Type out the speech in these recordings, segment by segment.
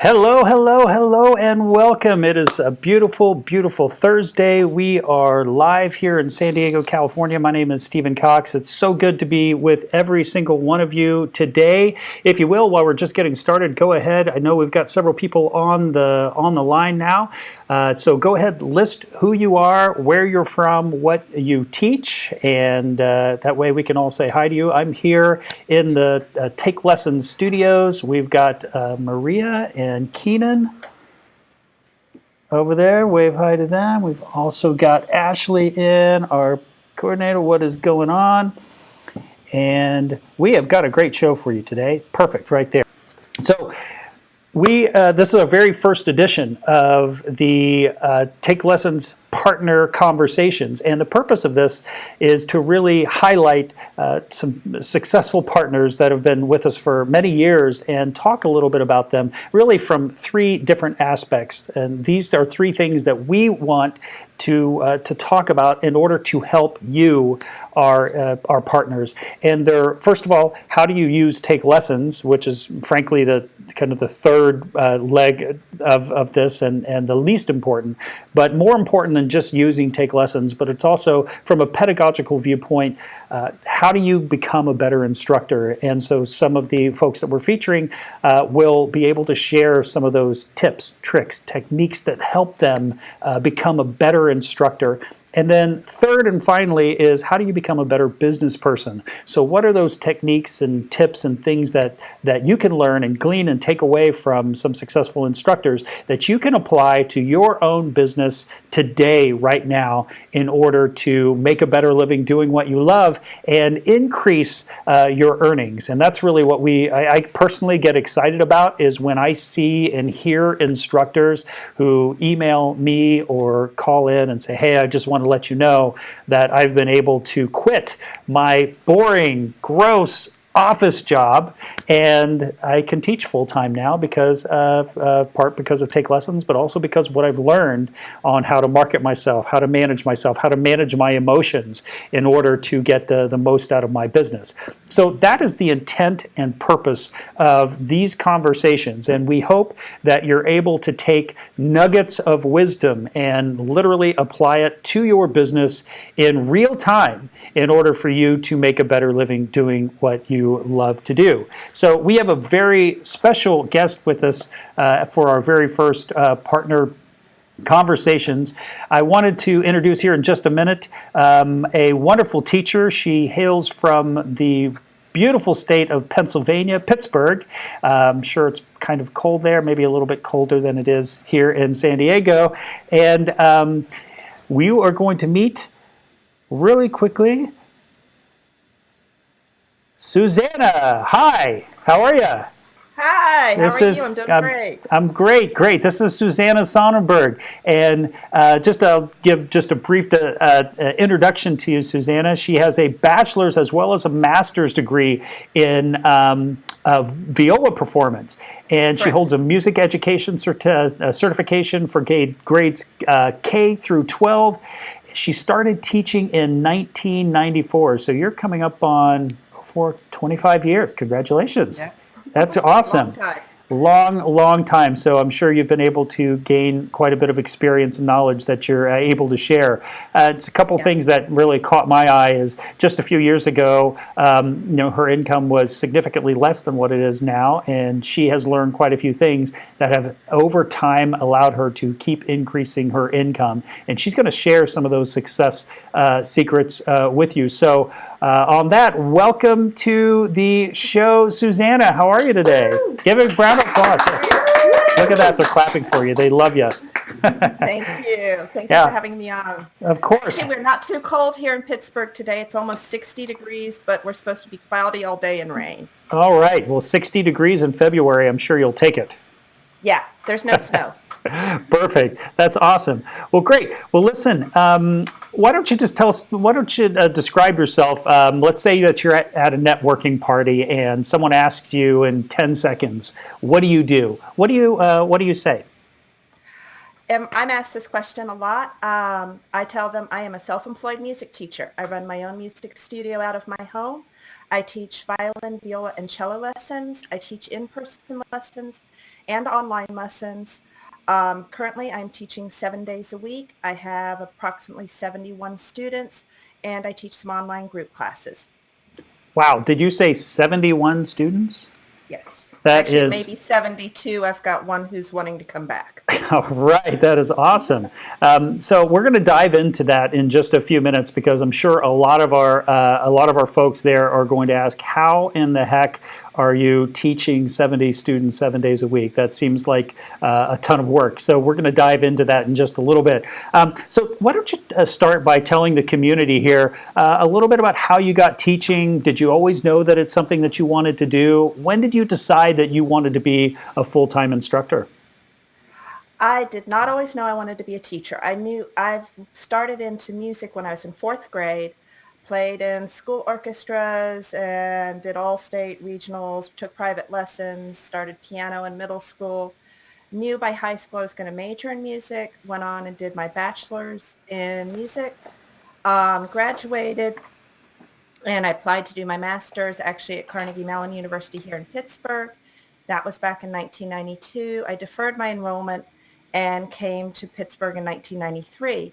Hello, hello, hello, and welcome. It is a beautiful, beautiful Thursday. We are live here in San Diego, California. My name is Steven Cox. It's so good to be with every single one of you today. If you will, while we're just getting started, go ahead. I know we've got several people on the line now. So go ahead, list who you are, where you're from, what you teach, and that way we can all say hi to you. I'm here in the TakeLessons studios. We've got Maria and Keenan over there. Wave hi to them. We've also got Ashley in, our coordinator. What is going on? And we have got a great show for you today. Perfect, right there. So this is our very first edition of the Take Lessons Partner Conversations, and the purpose of this is to really highlight some successful partners that have been with us for many years and talk a little bit about them really from three different aspects. And these are three things that we want to talk about in order to help you, our partners. And they're, first of all, how do you use Take Lessons, which is frankly the kind of the third leg of this and the least important, but more important than just using Take Lessons, but it's also from a pedagogical viewpoint, how do you become a better instructor? And so some of the folks that we're featuring will be able to share some of those tips, tricks, techniques that help them become a better instructor. And then third and finally is how do you become a better business person? So what are those techniques and tips and things that you can learn and glean and take away from some successful instructors that you can apply to your own business today, right now, in order to make a better living doing what you love and increase your earnings? And that's really what I personally get excited about, is when I see and hear instructors who email me or call in and say, hey, I just want to let you know that I've been able to quit my boring, gross office job and I can teach full-time now because of part because of Take Lessons, but also because of what I've learned on how to market myself, how to manage myself, how to manage my emotions in order to get the most out of my business. So that is the intent and purpose of these conversations, and we hope that you're able to take nuggets of wisdom and literally apply it to your business in real time in order for you to make a better living doing what you love to do. So we have a very special guest with us for our very first partner conversations. I wanted to introduce here in just a minute a wonderful teacher. She hails from the beautiful state of Pennsylvania, Pittsburgh. I'm sure it's kind of cold there, maybe a little bit colder than it is here in San Diego. And we are going to meet really quickly Susanna. Hi, how are you? Hi, how are you? I'm doing great. I'm great, great. This is Susanna Sonnenberg. And I'll give just a brief introduction to you, Susanna. She has a bachelor's as well as a master's degree in viola performance. And she holds a music education certification for grades K through 12. She started teaching in 1994. So you're coming up on for 25 years. Congratulations. Yeah. That's awesome. Long time. So I'm sure you've been able to gain quite a bit of experience and knowledge that you're able to share. It's a couple things that really caught my eye is just a few years ago, her income was significantly less than what it is now, and she has learned quite a few things that have over time allowed her to keep increasing her income. And she's going to share some of those success secrets with you. So on that, welcome to the show, Susanna. How are you today? Give a round of applause. Yes. Look at that. They're clapping for you. They love you. Thank you. Thank you for having me on. Of course. Actually, we're not too cold here in Pittsburgh today. It's almost 60 degrees, but we're supposed to be cloudy all day and rain. All right. Well, 60 degrees in February, I'm sure you'll take it. Yeah, there's no snow. Perfect. That's awesome. Well, great. Well, listen, why don't you just tell us, why don't you describe yourself? Let's say that you're at a networking party and someone asks you in 10 seconds, what do you do? What do you say? I'm asked this question a lot. I tell them I am a self-employed music teacher. I run my own music studio out of my home. I teach violin, viola, and cello lessons. I teach in-person lessons and online lessons. Currently, I'm teaching 7 days a week. I have approximately 71 students, and I teach some online group classes. Wow, did you say 71 students? Yes. That Actually, it may is be 72. I've got one who's wanting to come back. All right, that is awesome. So we're going to dive into that in just a few minutes because I'm sure a lot of our folks there are going to ask, how in the heck are you teaching 70 students 7 days a week? That seems like a ton of work. So we're going to dive into that in just a little bit. So why don't you start by telling the community here a little bit about how you got teaching? Did you always know that it's something that you wanted to do? When did you decide that you wanted to be a full-time instructor? I did not always know I wanted to be a teacher. I've started into music when I was in fourth grade, played in school orchestras and did all state regionals, took private lessons, started piano in middle school. Knew by high school I was going to major in music, went on and did my bachelor's in music, graduated, and I applied to do my master's actually at Carnegie Mellon University here in Pittsburgh. That was back in 1992. I deferred my enrollment and came to Pittsburgh in 1993.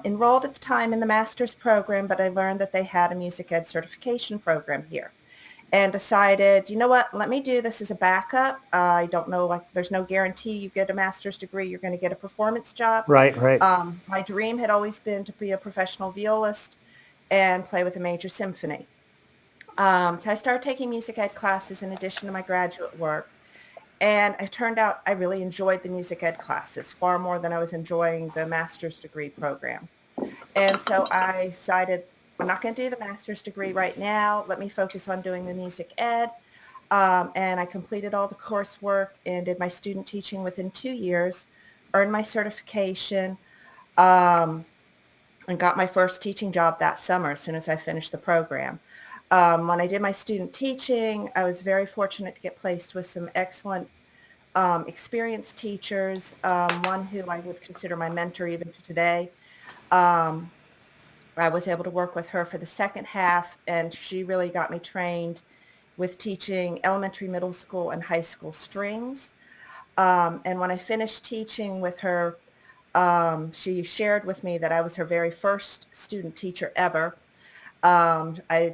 Enrolled at the time in the master's program, but I learned that they had a music ed certification program here and decided, you know what, let me do this as a backup. I don't know, like there's no guarantee you get a master's degree, you're going to get a performance job. Right, right. My dream had always been to be a professional violist and play with a major symphony. So I started taking music ed classes in addition to my graduate work. And it turned out I really enjoyed the music ed classes far more than I was enjoying the master's degree program. And so I decided I'm not going to do the master's degree right now. Let me focus on doing the music ed. And I completed all the coursework and did my student teaching within 2 years, earned my certification, um, and got my first teaching job that summer as soon as I finished the program. When I did my student teaching, I was very fortunate to get placed with some excellent experienced teachers, one who I would consider my mentor even to today. Um, I was able to work with her for the second half, and she really got me trained with teaching elementary, middle school, and high school strings. And when I finished teaching with her, she shared with me that I was her very first student teacher ever.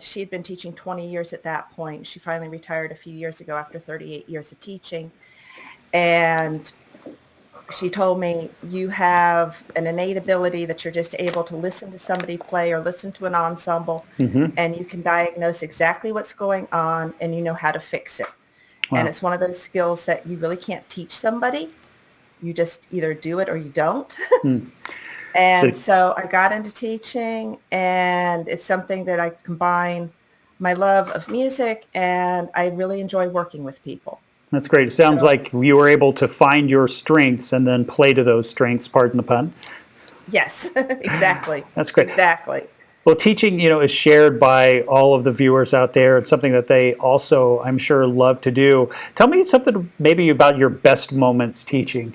She had been teaching 20 years at that point. She finally retired a few years ago after 38 years of teaching. And she told me, you have an innate ability that you're just able to listen to somebody play or listen to an ensemble, and you can diagnose exactly what's going on and you know how to fix it. And Wow. it's one of those skills that you really can't teach somebody. You just either do it or you don't. So, And so I got into teaching, and it's something that I combine my love of music, and I really enjoy working with people. that's great. It sounds So like you were able to find your strengths and then play to those strengths, pardon the pun. yes, exactly. That's great. Exactly. Well, teaching, is shared by all of the viewers out there. It's something that they also, I'm sure, love to do. Tell me something maybe about your best moments teaching.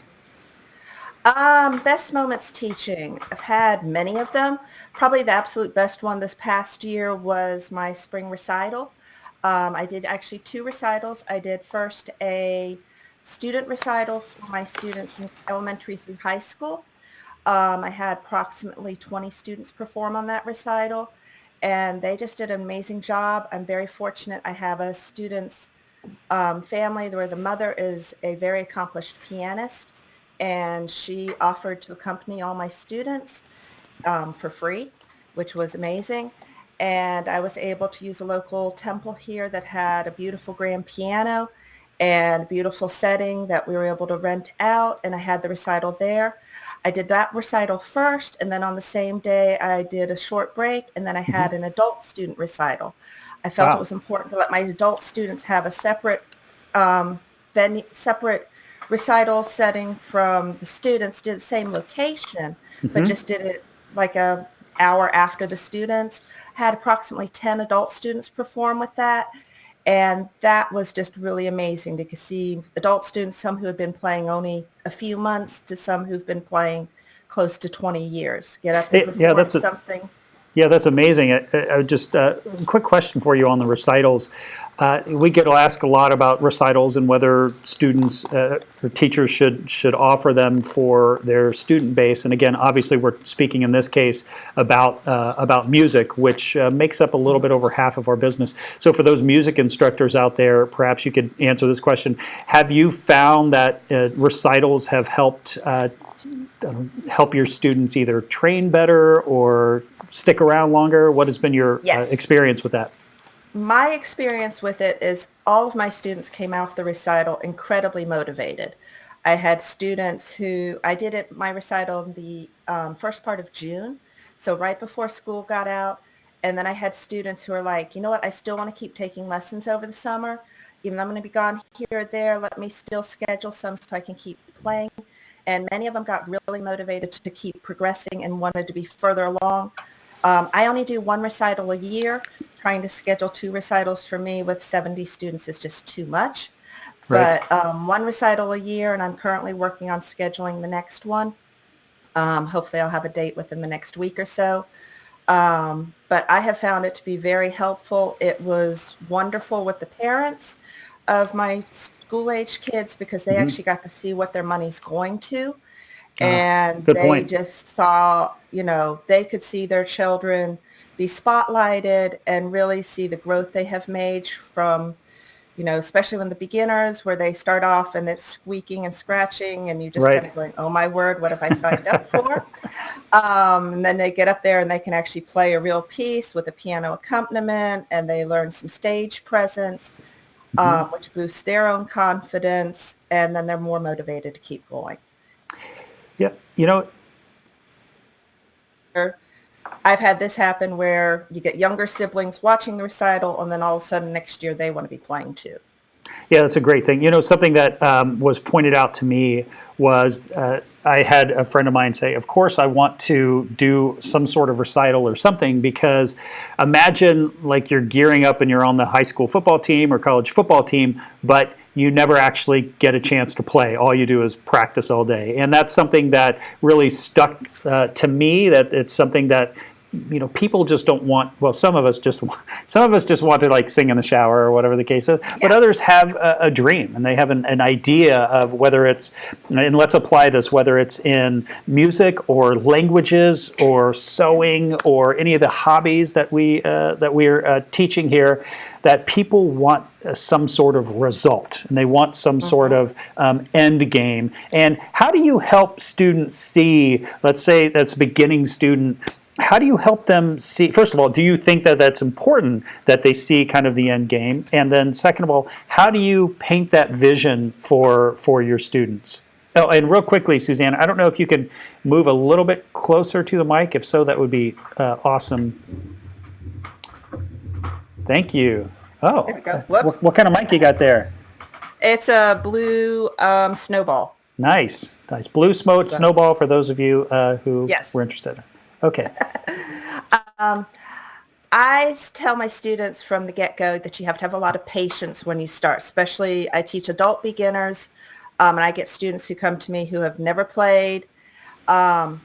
Best moments teaching. I've had many of them. Probably the absolute best one this past year was my spring recital. I did actually two recitals. I did first a student recital for my students in elementary through high school. I had approximately 20 students perform on that recital, and they just did an amazing job. I'm very fortunate. I have a student's family where the mother is a very accomplished pianist, and she offered to accompany all my students for free, which was amazing. And I was able to use a local temple here that had a beautiful grand piano and beautiful setting that we were able to rent out, and I had the recital there. I did that recital first, and then on the same day I did a short break, and then I had an adult student recital. I felt it Wow. was important to let my adult students have a separate separate recital setting from the students. Did the same location, but just did it like a hour after the students. Had approximately 10 adult students perform with that. And that was just really amazing to see adult students, some who had been playing only a few months to some who've been playing close to 20 years, get up and Yeah, perform something. Yeah, that's amazing. Just a quick question for you on the recitals. We get asked a lot about recitals and whether students or teachers should offer them for their student base. And again, obviously, we're speaking in this case about music, which makes up a little bit over half of our business. So, for those music instructors out there, perhaps you could answer this question: have you found that recitals have help your students either train better or stick around longer? What has been your Yes. experience with that? My experience with it is all of my students came out of the recital incredibly motivated. I had students who, I did my recital in the first part of June, so right before school got out. And then I had students who are like, you know what, I still want to keep taking lessons over the summer. Even though I'm going to be gone here or there, let me still schedule some so I can keep playing. And many of them got really motivated to keep progressing and wanted to be further along. I only do one recital a year. Trying to schedule 2 recitals for me with 70 students is just too much. Right. But one recital a year, and I'm currently working on scheduling the next one. Hopefully I'll have a date within the next week or so. But I have found it to be very helpful. It was wonderful with the parents of my school-age kids because they Mm-hmm. actually got to see what their money's going to. And Good they point. just saw, they could see their children be spotlighted and really see the growth they have made from, especially when the beginners where they start off and it's squeaking and scratching and you just kind Right. of going, oh my word, what have I signed up for? And then they get up there and they can actually play a real piece with a piano accompaniment and they learn some stage presence, Mm-hmm. which boosts their own confidence. And then they're more motivated to keep going. Yeah. You know, I've had this happen where you get younger siblings watching the recital and then all of a sudden next year they want to be playing too. yeah, that's a great thing. Something that was pointed out to me was I had a friend of mine say, of course, I want to do some sort of recital or something because imagine like you're gearing up and you're on the high school football team or college football team, but you never actually get a chance to play. All you do is practice all day. And that's something that really stuck to me, that it's something that people just don't want. Well, some of us just want to like sing in the shower or whatever the case is. But others have a dream and they have an idea of whether it's, and let's apply this, whether it's in music or languages or sewing or any of the hobbies that we're teaching here, that people want some sort of result and they want some sort of end game. And how do you help students see, let's say that's a beginning student, how do you help them see, first of all, do you think that that's important that they see kind of the end game? And then second of all, how do you paint that vision for your students? Oh, and real quickly, Susanna, I don't know if you can move a little bit closer to the mic. If so, that would be awesome. Thank you. Oh, There we go. Whoops. what kind of mic you got there? It's a blue snowball. Nice. Blue smoke snowball for those of you who Yes. were interested. Okay. I tell my students from the get-go that you have to have a lot of patience when you start, especially I teach adult beginners, and I get students who come to me who have never played, and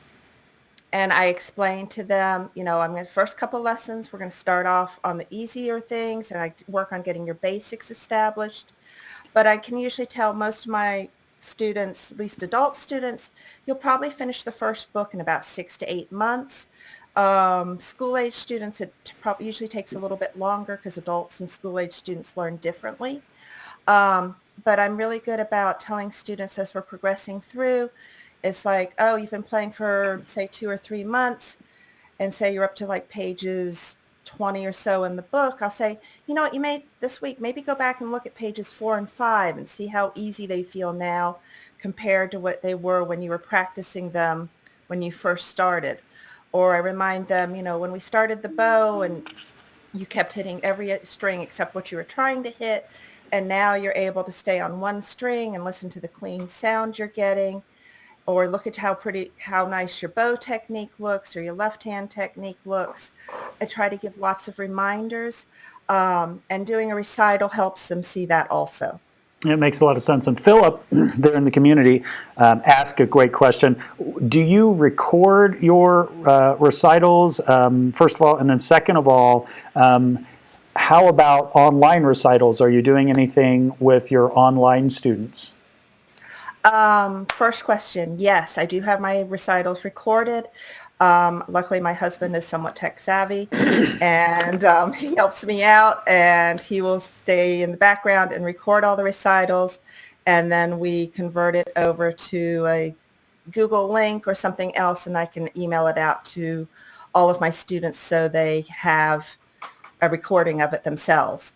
I explain to them, I'm going to first couple lessons, we're going to start off on the easier things, and I work on getting your basics established, but I can usually tell most of my students, at least adult students, you'll probably finish the first book in about 6 to 8 months. School-age students, it probably usually takes a little bit longer because adults and school-age students learn differently. But I'm really good about telling students as we're progressing through, it's like, oh, you've been playing for, say, 2 or 3 months, and say you're up to like pages 20 or so in the book, I'll say, you know what, you made this week, maybe go back and look at pages 4 and 5 and see how easy they feel now compared to what they were when you were practicing them when you first started. Or I remind them, when we started the bow and you kept hitting every string except what you were trying to hit, and now you're able to stay on one string and listen to the clean sound you're getting. Or look at how nice your bow technique looks or your left hand technique looks. I try to give lots of reminders, and doing a recital helps them see that also. It makes a lot of sense. And Philip, there in the community, asked a great question. Do you record your recitals, first of all? And then second of all, how about online recitals? Are you doing anything with your online students? First question, yes, I do have my recitals recorded. Luckily, my husband is somewhat tech savvy, and he helps me out, and he will stay in the background and record all the recitals, and then we convert it over to a Google link or something else, and I can email it out to all of my students so they have a recording of it themselves.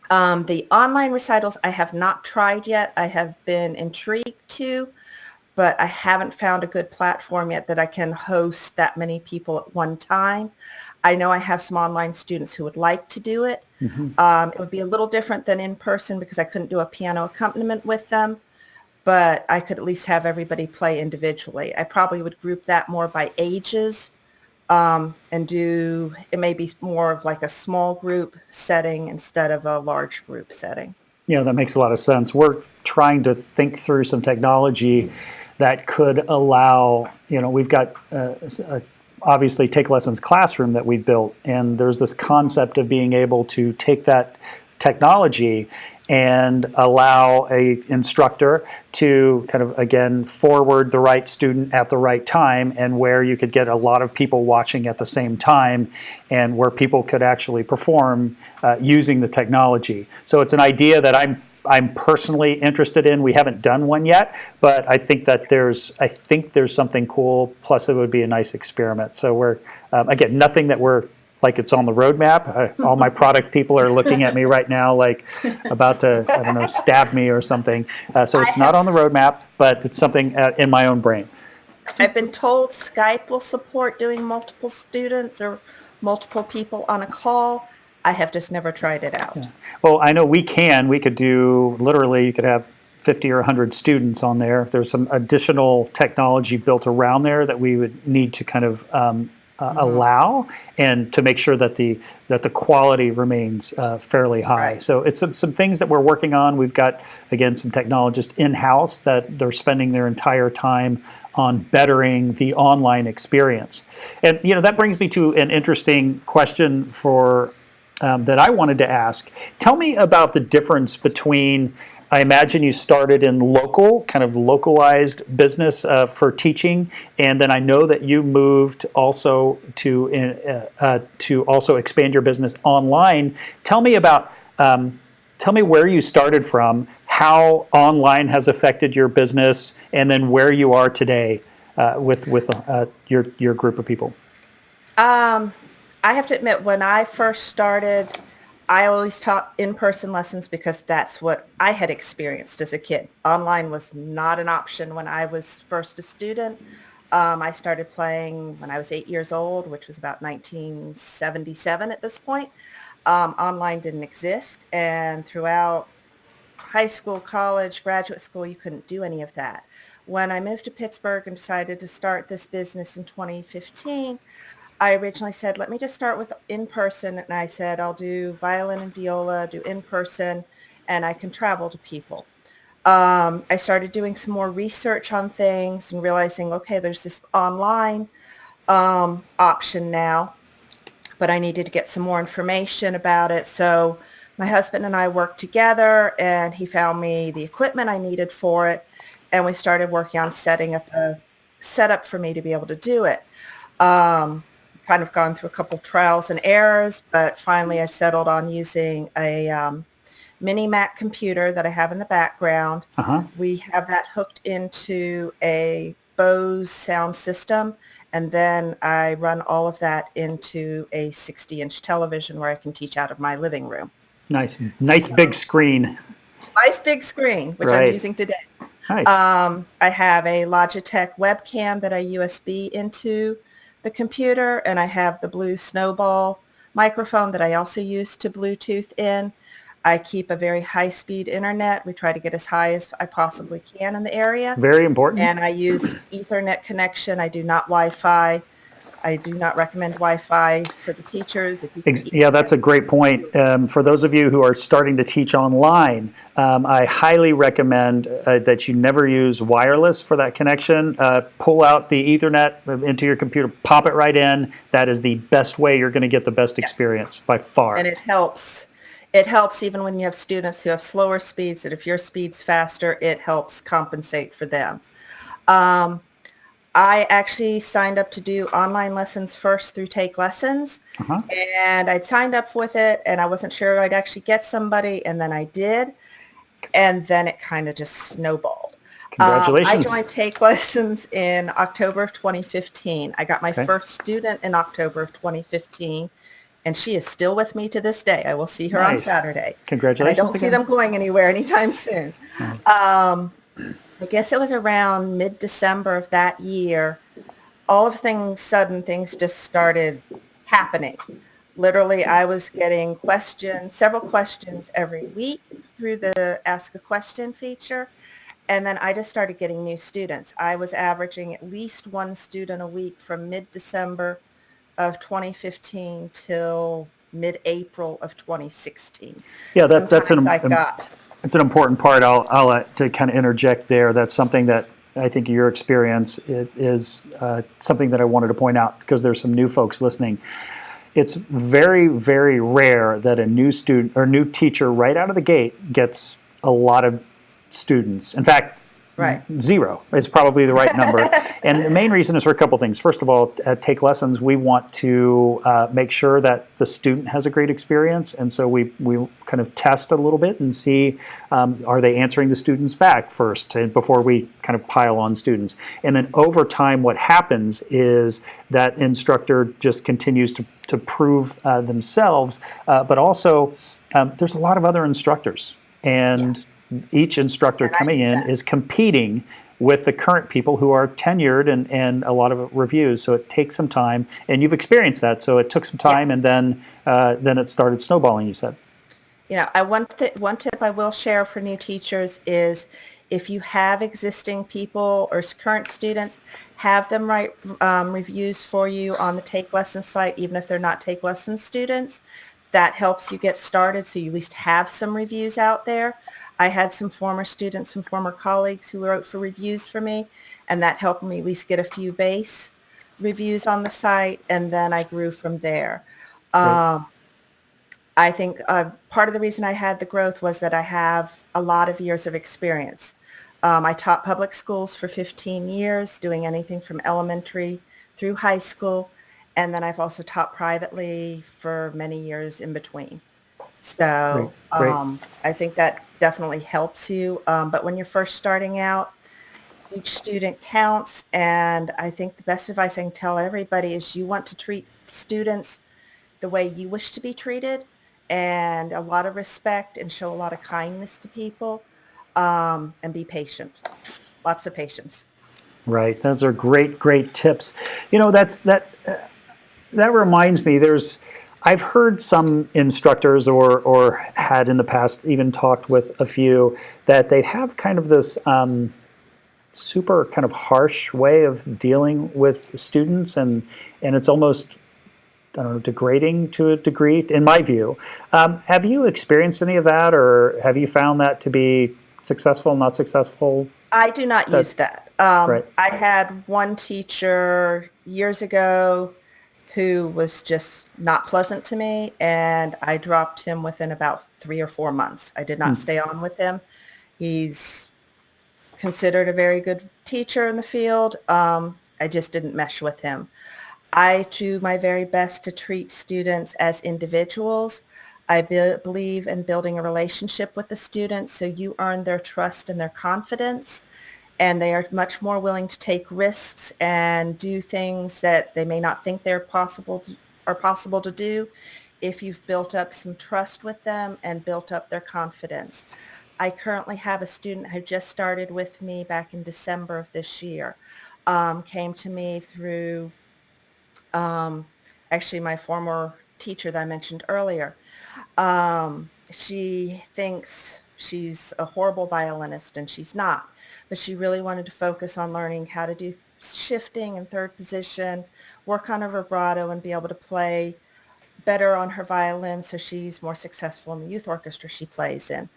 The online recitals I have not tried yet. I have been intrigued to, but I haven't found a good platform yet that I can host that many people at one time. I know I have some online students who would like to do it. It would be a little different than in person because I couldn't do a piano accompaniment with them, but I could at least have everybody play individually. I probably would group that more by ages, and do it may be more of like a small group setting instead of a large group setting. Yeah, that makes a lot of sense. We're trying to think through some technology that could allow, we've got obviously TakeLessons classroom that we built, and there's this concept of being able to take that technology and allow a instructor to kind of, again, forward the right student at the right time, and where you could get a lot of people watching at the same time, and where people could actually perform using the technology. So it's an idea that I'm personally interested in. We haven't done one yet, but I think there's something cool. Plus, it would be a nice experiment. So we're again, nothing that we're like it's on the roadmap. All my product people are looking at me right now like about to, I don't know, stab me or something. So it's not on the roadmap, but it's something in my own brain. I've been told Skype will support doing multiple students or multiple people on a call. I have just never tried it out. Yeah. Well, I know we could do, literally, you could have 50 or 100 students on there. There's some additional technology built around there that we would need to kind of allow, and to make sure that the quality remains fairly high. Right. So it's some things that we're working on. We've got, again, some technologists in-house that they're spending their entire time on bettering the online experience. And that brings me to an interesting question for that I wanted to ask. Tell me about the difference between, I imagine you started in kind of localized business for teaching, and then I know that you moved also to also expand your business online. Tell me where you started from, how online has affected your business, and then where you are today with your group of people. I have to admit, when I first started, I always taught in-person lessons because that's what I had experienced as a kid. Online was not an option when I was first a student. I started playing when I was 8 years old, which was about 1977 at this point. Online didn't exist, and throughout high school, college, graduate school, you couldn't do any of that. When I moved to Pittsburgh and decided to start this business in 2015, I originally said, let me just start with in-person. And I said, I'll do violin and viola, do in-person, and I can travel to people. I started doing some more research on things and realizing, okay, there's this online option now, but I needed to get some more information about it. So my husband and I worked together, and he found me the equipment I needed for it, and we started working on setting up a setup for me to be able to do it. Kind of gone through a couple trials and errors, but finally I settled on using a mini Mac computer that I have in the background. We have that hooked into a Bose sound system, and then I run all of that into a 60-inch television where I can teach out of my living room. Nice big screen. Nice big screen, which I'm using today. Nice. I have a Logitech webcam that I USB into the computer, and I have the Blue Snowball microphone that I also use to Bluetooth in. I keep a very high-speed internet. We try to get as high as I possibly can in the area. Very important. And I use Ethernet connection. I do not Wi-Fi. I do not recommend Wi-Fi for the teachers. If you can keep Yeah, that's a great point. For those of you who are starting to teach online, I highly recommend that you never use wireless for that connection. Pull out the Ethernet into your computer, pop it right in. That is the best way you're going to get the best yes, experience by far. and it helps. It helps even when you have students who have slower speeds, that if your speed's faster, it helps compensate for them. Um, I actually signed up to do online lessons first through TakeLessons, Uh-huh. and I'd signed up with it, and I wasn't sure I'd actually get somebody, and then I did, and then it kind of just snowballed. I Congratulations. joined Take Lessons in October of 2015. I got my Okay. first student in October of 2015, and she is still with me to this day. I will see her on Nice. Saturday, and I Congratulations don't see again. them going anywhere anytime soon. Right. I guess it was around mid-December of that year. All of things sudden, things just started happening. Literally, I was getting questions, several questions every week through the Ask a Question feature. And then I just started getting new students. I was averaging at least one student a week from mid-December of 2015 till mid-April of 2016. Yeah, that's Sometimes I got, it's an important part. I'll to kind of interject there. That's something that I think your experience is something that I wanted to point out because there's some new folks listening. It's very, very rare that a new student or new teacher right out of the gate gets a lot of students. In fact, right. zero is probably the right number. And the main reason is for a couple things. First of all, at Take Lessons, we want to make sure that the student has a great experience. And so we kind of test a little bit and see, are they answering the students back first before we kind of pile on students. And then over time, what happens is that instructor just continues to prove themselves, but also there's a lot of other instructors. And each instructor And I coming knew in that. is competing with the current people who are tenured and a lot of reviews. So it takes some time, and you've experienced that. So it took some Yeah. time, and then it started snowballing. You said, One tip I will share for new teachers is if you have existing people or current students, have them write reviews for you on the Take Lessons site, even if they're not Take Lessons students. That helps you get started so you at least have some reviews out there. I had some former students and former colleagues who wrote for reviews for me, and that helped me at least get a few base reviews on the site, and then I grew from there. great, I think part of the reason I had the growth was that I have a lot of years of experience. I taught public schools for 15 years, doing anything from elementary through high school, and then I've also taught privately for many years in between. great, So great. I think that definitely helps you. But when you're first starting out, each student counts, and I think the best advice I can tell everybody is you want to treat students the way you wish to be treated, and a lot of respect, and show a lot of kindness to people, and be patient. Lots of patience. Right. Those are great, great tips. That reminds me. I've heard some instructors or had in the past even talked with a few that they have kind of this super kind of harsh way of dealing with students, and it's almost, I don't know, degrading to a degree, in my view. Have you experienced any of that, or have you found that to be successful, not successful? I do not That use that. right. I had one teacher years ago who was just not pleasant to me, and I dropped him within about 3 or 4 months. I did not Hmm. stay on with him. He's considered a very good teacher in the field. I just didn't mesh with him. I do my very best to treat students as individuals. I believe in building a relationship with the students so you earn their trust and their confidence, and they are much more willing to take risks and do things that they may not think are possible to do if you've built up some trust with them and built up their confidence. I currently have a student who just started with me back in December of this year. Came to me through um, actually my former teacher that I mentioned earlier. She thinks she's a horrible violinist, and she's not. But she really wanted to focus on learning how to do shifting and third position, work on her vibrato, and be able to play better on her violin so she's more successful in the youth orchestra she plays in.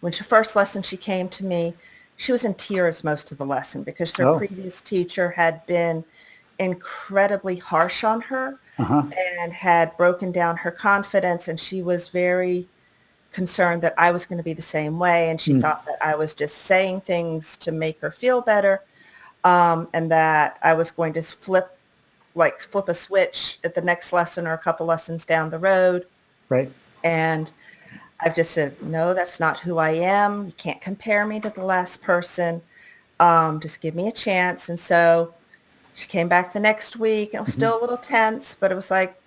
When she first lesson, she came to me, she was in tears most of the lesson because her Oh, previous teacher had been incredibly harsh on her uh-huh. and had broken down her confidence, and she was very concerned that I was going to be the same way, and she Mm, thought that I was just saying things to make her feel better, and that I was going to flip a switch at the next lesson or a couple lessons down the road. right. And I've just said, no, that's not who I am. You can't compare me to the last person. Just give me a chance. And so she came back the next week, and it was Hmm. still a little tense, but it was like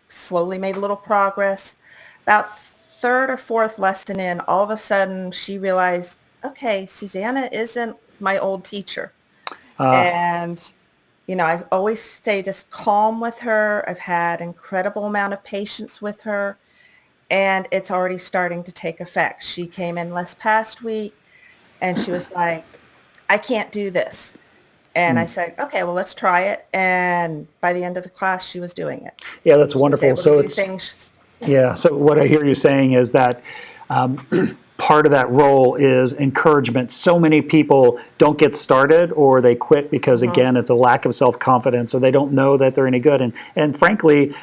slowly made a little progress. About third or fourth lesson in, all of a sudden she realized, okay, Susanna isn't my old teacher. Uh, And, I always stay just calm with her. I've had incredible amount of patience with her, and it's already starting to take effect. She came in last past week, and she was like, I can't do this. And I mm. said, okay, well, let's try it. And by the end of the class, she was doing it. Yeah, that's She was wonderful. able to So do it's things. Yeah. So what I hear you saying is that part of that role is encouragement. So many people don't get started or they quit because, Mhm. again, it's a lack of self-confidence or they don't know that they're any good. And frankly,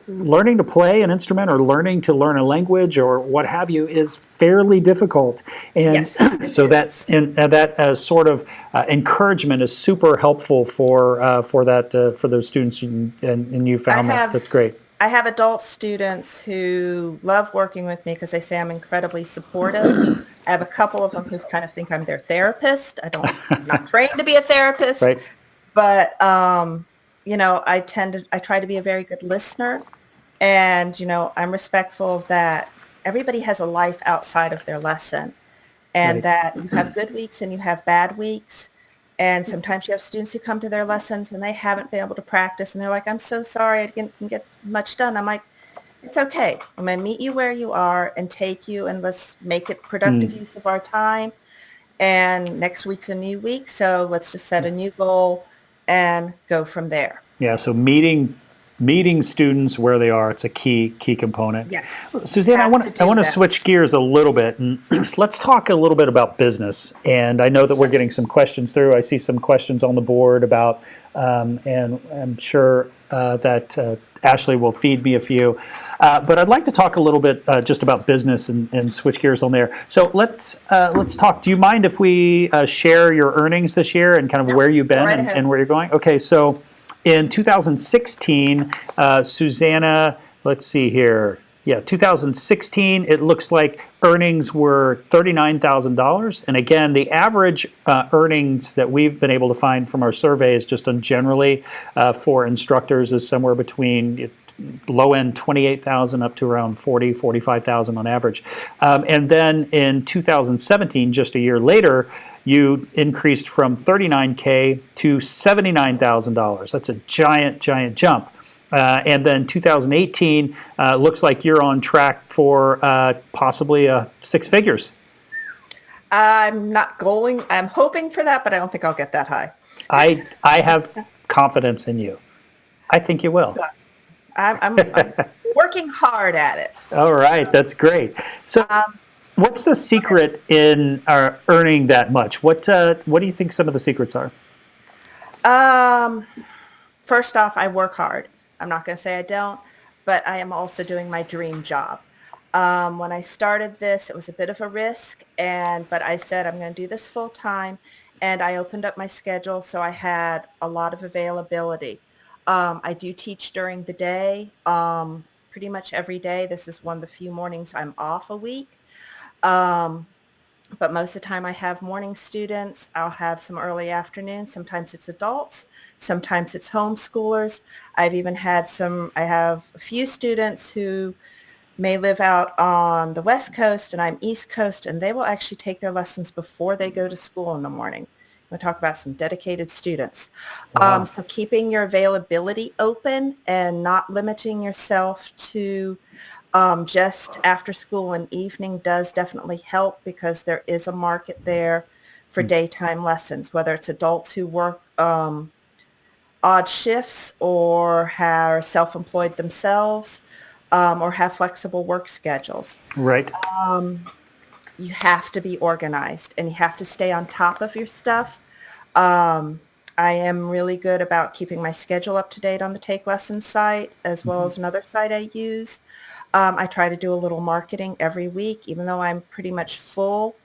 learning to play an instrument or learning to learn a language or what have you is fairly difficult. And Yes, it so is. that sort of encouragement is super helpful for those students, and you I found that. have That's great. I have adult students who love working with me because they say I'm incredibly supportive. I have a couple of them who kind of think I'm their therapist. I'm not trained to be a therapist, Right. but I try to be a very good listener, and I'm respectful of that. Everybody has a life outside of their lesson, and Right. that you have good weeks and you have bad weeks. And sometimes you have students who come to their lessons and they haven't been able to practice, and they're like, I'm so sorry, I didn't get much done. I'm like, it's okay. I'm going to meet you where you are and take you, and let's make it productive Mm. use of our time. And next week's a new week, so let's just set a new goal and go from there. Yeah. So meeting students where they are, it's a key component. Yes, you Suzanne, have to I do want to that. switch gears a little bit and let's talk a little bit about business. And I know that we're getting Yes. some questions through. I see some questions on the board about, and I'm sure that Ashley will feed me a few. But I'd like to talk a little bit just about business and switch gears on there. So let's talk. Do you mind if we share your earnings this year and kind of No, where you've go been right ahead. and where you're going? Okay, so in 2016, Susanna, let's see here. Yeah, 2016, it looks like earnings were $39,000. And again, the average earnings that we've been able to find from our surveys just on generally for instructors is somewhere between low end 28,000 up to around 45,000 on average. And then in 2017, just a year later, you increased from 39K to $79,000. That's a giant jump. And then 2018 looks like you're on track for possibly six figures. I'm hoping for that, but I don't think I'll get that high. I have confidence in you. I think you will. So I'm working hard at it. All right, that's great. So, Um, what's the secret in earning that much? What do you think some of the secrets are? um, First off, I work hard. I'm not going to say I don't, but I am also doing my dream job. When I started this, it was a bit of a risk, but I said I'm going to do this full time, and I opened up my schedule so I had a lot of availability. I do teach during the day, pretty much every day. This is one of the few mornings I'm off a week. Um, but most of the time I have morning students. I'll have some early afternoons. Sometimes it's adults. Sometimes it's homeschoolers. I have a few students who may live out on the West Coast and I'm East Coast, and they will actually take their lessons before they go to school in the morning. We'll talk about some dedicated students. Wow. So keeping your availability open and not limiting yourself to Just after school and evening does definitely help because there is a market there for daytime lessons, whether it's adults who work odd shifts or are self-employed themselves, or have flexible work schedules. Right. You have to be organized and you have to stay on top of your stuff. Um, I am really good about keeping my schedule up to date on the Take Lessons site as well as another site I use. I try to do a little marketing every week, even though I'm pretty much full.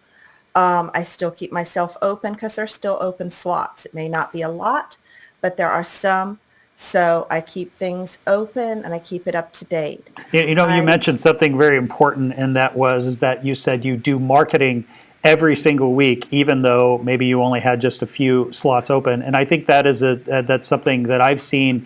I still keep myself open because there's still open slots. It may not be a lot, but there are some. So I keep things open and I keep it up to date. You I mentioned something very important, and that is that you said you do marketing every single week, even though maybe you only had just a few slots open. And I think that is that's something that I've seen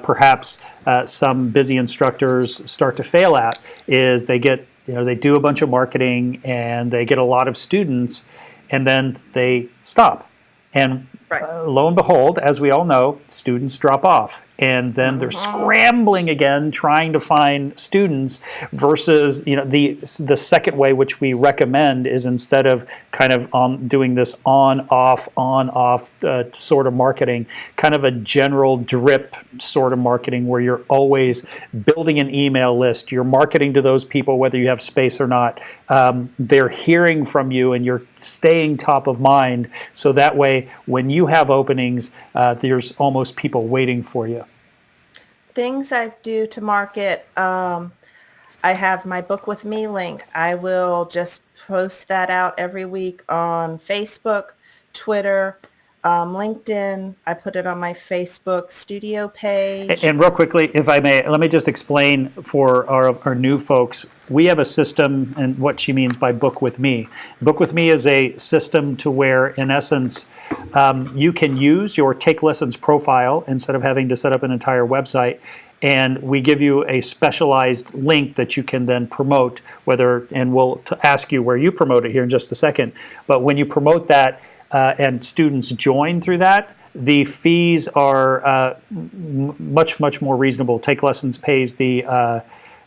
perhaps some busy instructors start to fail at, is they do a bunch of marketing and they get a lot of students, and then they stop. And right. lo and behold, as we all know, students drop off. And then they're Mhm. scrambling again, trying to find students. Versus, the second way, which we recommend, is instead of kind of doing this on off sort of marketing, kind of a general drip sort of marketing, where you're always building an email list. You're marketing to those people whether you have space or not. They're hearing from you, and you're staying top of mind. So that way, when you have openings, there's almost people waiting for you. Things I do to market, I have my Book with Me link. I will just post that out every week on Facebook, Twitter, LinkedIn. I put it on my Facebook studio page. And real quickly, if I may, let me just explain for our new folks. We have a system, and what she means by Book with Me. Book with Me is a system to where, in essence, you can use your Take Lessons profile instead of having to set up an entire website. And we give you a specialized link that you can then promote, and we'll ask you where you promote it here in just a second. But when you promote that and students join through that, the fees are much, much more reasonable. Take Lessons pays the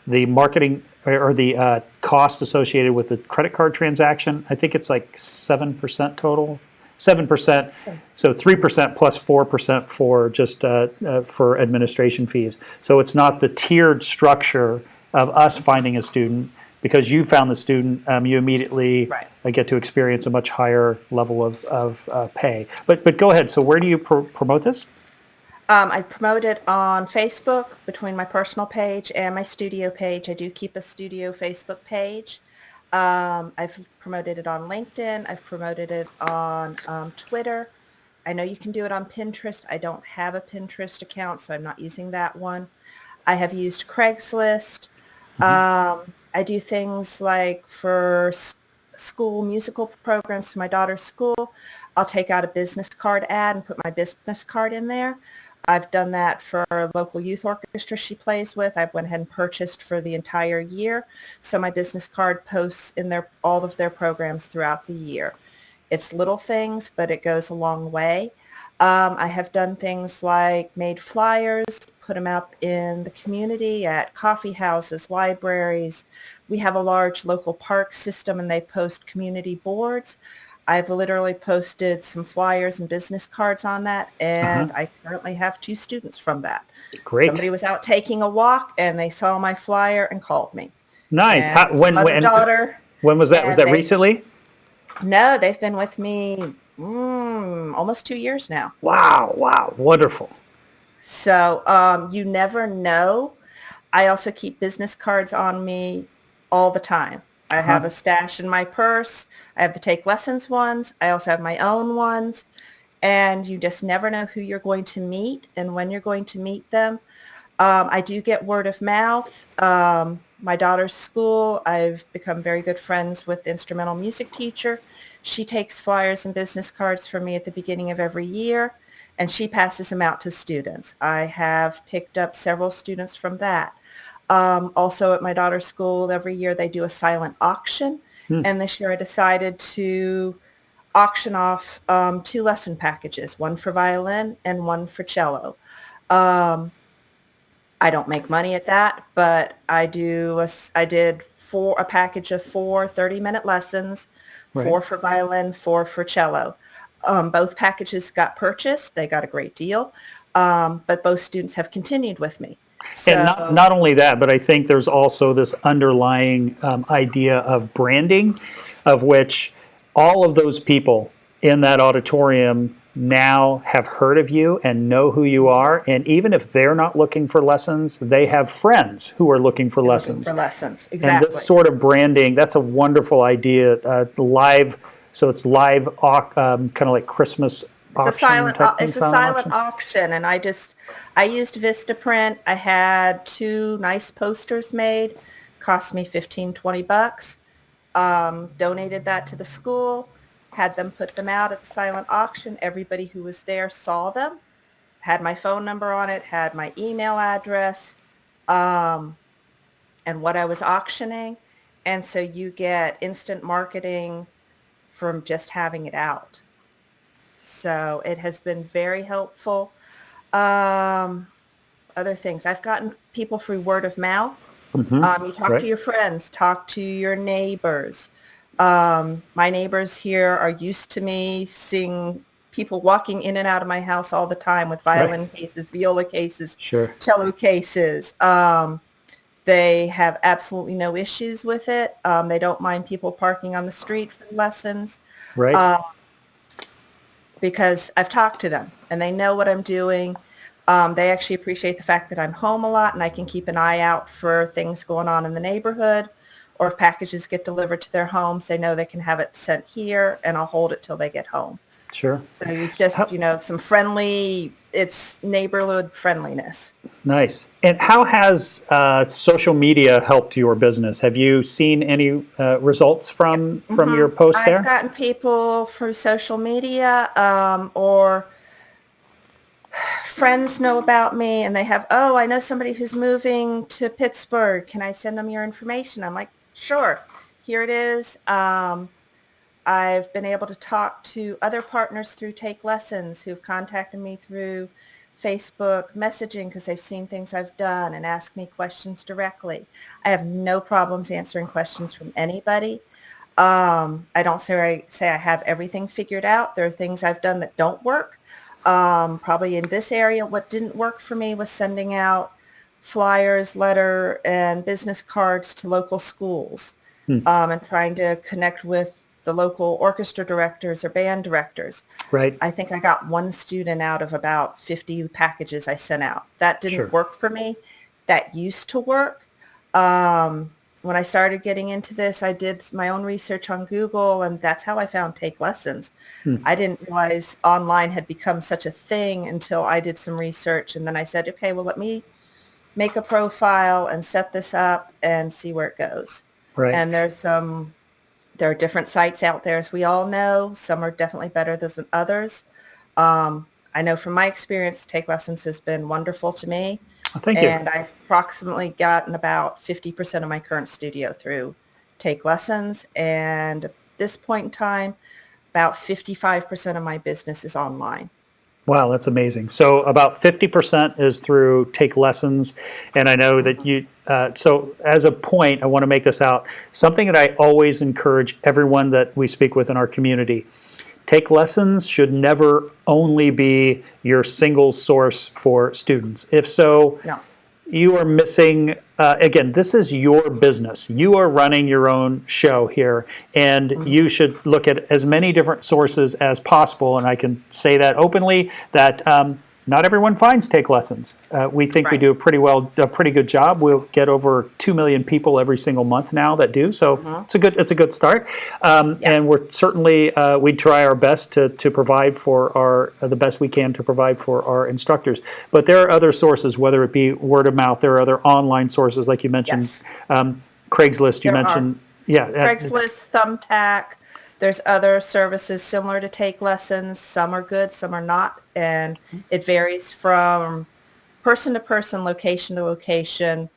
marketing or the cost associated with the credit card transaction. I think it's like 7% total. 7%, so 3% plus 4% for just for administration fees. So it's not the tiered structure of us finding a student. Because you found the student, you immediately Right. get to experience a much higher level of pay. But go ahead. So where do you promote this? I promote it on Facebook between my personal page and my studio page. I do keep a studio Facebook page. I've promoted it on LinkedIn. I've promoted it on Twitter. I know you can do it on Pinterest. I don't have a Pinterest account, so I'm not using that one. I have used Craigslist. I do things like for school musical programs for my daughter's school. I'll take out a business card ad and put my business card in there. I've done that for a local youth orchestra she plays with. I went ahead and purchased for the entire year. So my business card posts in all of their programs throughout the year. It's little things, but it goes a long way. I have done things like made flyers, put them up in the community at coffee houses, libraries. We have a large local park system and they post community boards. I've literally posted some flyers and business cards on that, and I currently have 2 students from that. Great. Somebody was out taking a walk and they saw my flyer and called me. Nice. And When daughter. was that? Was And that recently? No, they've been with me almost 2 years now. Wow. Wonderful. So you never know. I also keep business cards on me all the time. I have a stash in my purse. I have the Take Lessons ones. I also have my own ones. And you just never know who you're going to meet and when you're going to meet them. I do get word of mouth. My daughter's school, I've become very good friends with the instrumental music teacher. She takes flyers and business cards for me at the beginning of every year, and she passes them out to students. I have picked up several students from that. Also at my daughter's school, every year they do a silent auction. And this year I decided to auction off 2 lesson packages, one for violin and one for cello. I don't make money at that, but I did a package of 4 30-minute lessons, Right. 4 for violin, 4 for cello. Both packages got purchased. They got a great deal. But both students have continued with me. And So not only that, but I think there's also this underlying idea of branding, of which all of those people in that auditorium now have heard of you and know who you are. And even if they're not looking for lessons, they have friends who are looking for you're looking lessons. for lessons. And this Exactly. sort of branding, that's a wonderful idea. Live, so it's live, kind of like Christmas auction type thing, It's a silent silent auction. auction, and I used Vistaprint. I had 2 nice posters made, cost me 15-20 bucks. Donated that to the school, had them put them out at the silent auction. Everybody who was there saw them, had my phone number on it, had my email address, um, and what I was auctioning. And so you get instant marketing from just having it out. So it has been very helpful. Um, Other things, I've gotten people through word of mouth. You talk to Right, your friends, talk to your neighbors. My neighbors here are used to me seeing people walking in and out of my house all the time with right, violin cases, viola cases, sure, cello cases. They have absolutely no issues with it. They don't mind people parking on the street for lessons. right. Uh, because I've talked to them and they know what I'm doing. They actually appreciate the fact that I'm home a lot and I can keep an eye out for things going on in the neighborhood, or if packages get delivered to their homes, they know they can have it sent here and I'll hold it till they get home. Sure. So it's just, How, it's neighborhood friendliness. nice. And how has social media helped your business? Have you seen any results from your post I've there? gotten people through social media, or friends know about me and they have, oh, I know somebody who's moving to Pittsburgh. Can I send them your information? I'm like, sure, here it is. I've been able to talk to other partners through Take Lessons who've contacted me through Facebook messaging because they've seen things I've done and asked me questions directly. I have no problems answering questions from anybody. I don't say I have everything figured out. There are things I've done that don't work. Probably in this area, what didn't work for me was sending out flyers, letter, and business cards to local schools, and trying to connect with the local orchestra directors or band directors. Right. I think I got one student out of about 50 packages I sent out. That didn't Sure. work for me. That used to work. When I started getting into this, I did my own research on Google, and that's how I found Take Lessons. I didn't realize online had become such a thing until I did some research, and then I said, okay, well, let me make a profile and set this up and see where it goes. Right. And there are different sites out there, as we all know. Some are definitely better than others. I know from my experience, Take Lessons has been wonderful to me. Well, thank you. And I've approximately gotten about 50% of my current studio through Take Lessons. And at this point in time, about 55% of my business is online. Wow, that's amazing. So about 50% is through Take Lessons, and I know that you. So as a point, I want to make this out. Something that I always encourage everyone that we speak with in our community: Take Lessons should never only be your single source for students. If so, No. you are missing. Again, this is your business. You are running your own show here, and you should look at as many different sources as possible. And I can say that openly that not everyone finds Take Lessons. We think we Right. do a pretty good job. We'll get over 2 million people every single month now that do. So it's a good start. Yeah. And we're certainly we try our best to provide for our the best we can to provide for our instructors. But there are other sources, whether it be word of mouth. There are other online sources, like you mentioned, Yes. Craigslist. You There are. mentioned, yeah, Craigslist, Thumbtack. There's other services similar to Take Lessons. Some are good, some are not. And it varies from person to person, location to location.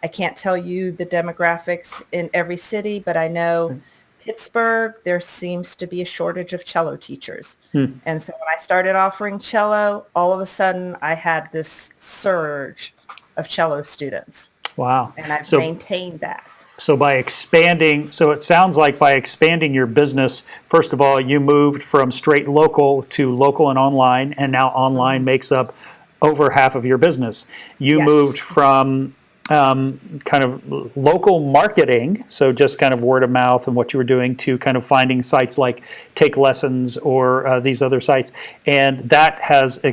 I can't tell you the demographics in every city, but I know Pittsburgh, there seems to be a shortage of cello teachers. And so when I started offering cello, all of a sudden I had this surge of cello students. Wow. And I've So maintained that. So by expanding, so it sounds like by expanding your business, first of all, you moved from straight local to local and online, and now online makes up over half of your business. You moved Yes. from kind of local marketing, so just kind of word of mouth and what you were doing, to kind of finding sites like TakeLessons or these other sites, and that has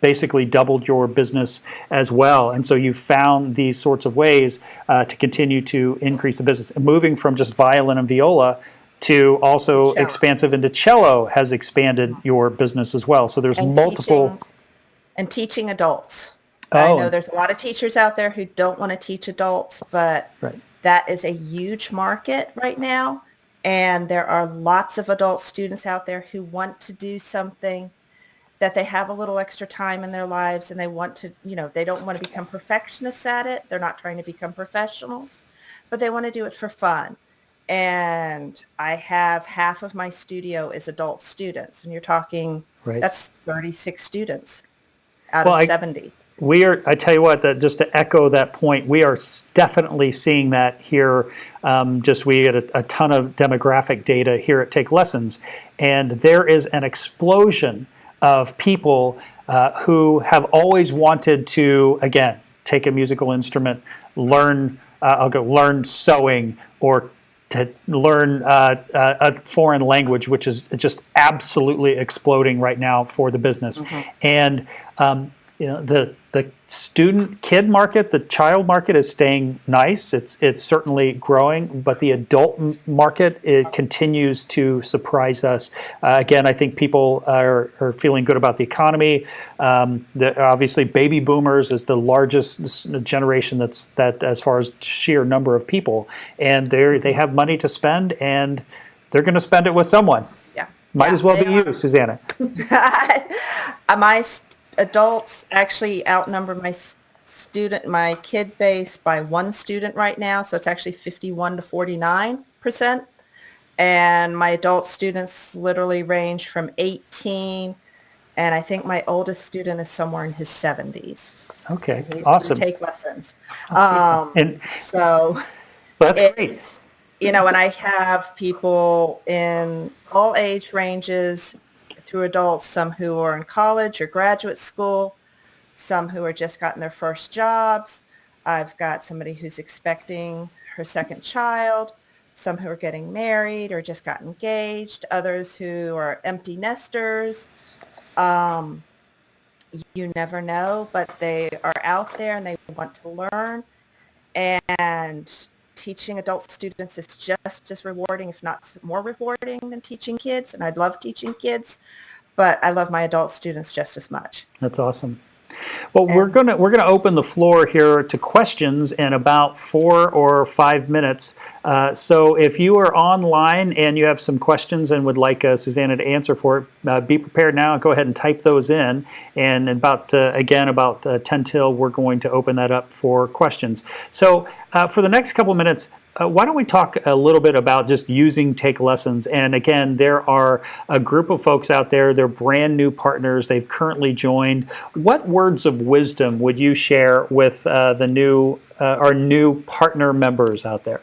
basically doubled your business as well. And so you found these sorts of ways to continue to increase the business. Moving from just violin and viola to also Cello. expansive into cello has expanded your business as well. So there's And multiple. teaching adults. I know Oh, there's a lot of teachers out there who don't want to teach adults, but right. that is a huge market right now. And there are lots of adult students out there who want to do something that they have a little extra time in their lives and they want to, they don't want to become perfectionists at it. They're not trying to become professionals, but they want to do it for fun. And I have half of my studio is adult students, and you're talking, Right. that's 36 students out Well, of 70. I tell you what, that just to echo that point, we are definitely seeing that here. We get a ton of demographic data here at Take Lessons, and there is an explosion of people who have always wanted to, again, take a musical instrument, learn, learn sewing, or to learn a foreign language, which is just absolutely exploding right now for the business. And the student kid market, the child market is staying nice. It's certainly growing, but the adult market, it continues to surprise us. Again, I think people are feeling good about the economy. Obviously, baby boomers is the largest generation that as far as sheer number of people, and they have money to spend, and they're going to spend it with someone. Yeah. Might as well be you, Susanna. My adults actually outnumber my kid base by one student right now. So it's actually 51 to 49%. And my adult students literally range from 18. And I think my oldest student is somewhere in his 70s. Okay, He's awesome. Take Lessons. And So that's great. and I have people in all age ranges through adults, some who are in college or graduate school, some who are just gotten their first jobs. I've got somebody who's expecting her second child, some who are getting married or just got engaged, others who are empty nesters. You never know, but they are out there and they want to learn. And teaching adult students is just as rewarding, if not more rewarding than teaching kids. And I love teaching kids, but I love my adult students just as much. That's awesome. Well, we're gonna open the floor here to questions in about 4 or 5 minutes. So if you are online and you have some questions and would like Susanna to answer for it, be prepared now. Go ahead and type those in. And about 10 till, we're going to open that up for questions. So for the next couple minutes, why don't we talk a little bit about just using Take Lessons? And again, there are a group of folks out there, they're brand new partners, they've currently joined. What words of wisdom would you share with our new partner members out there?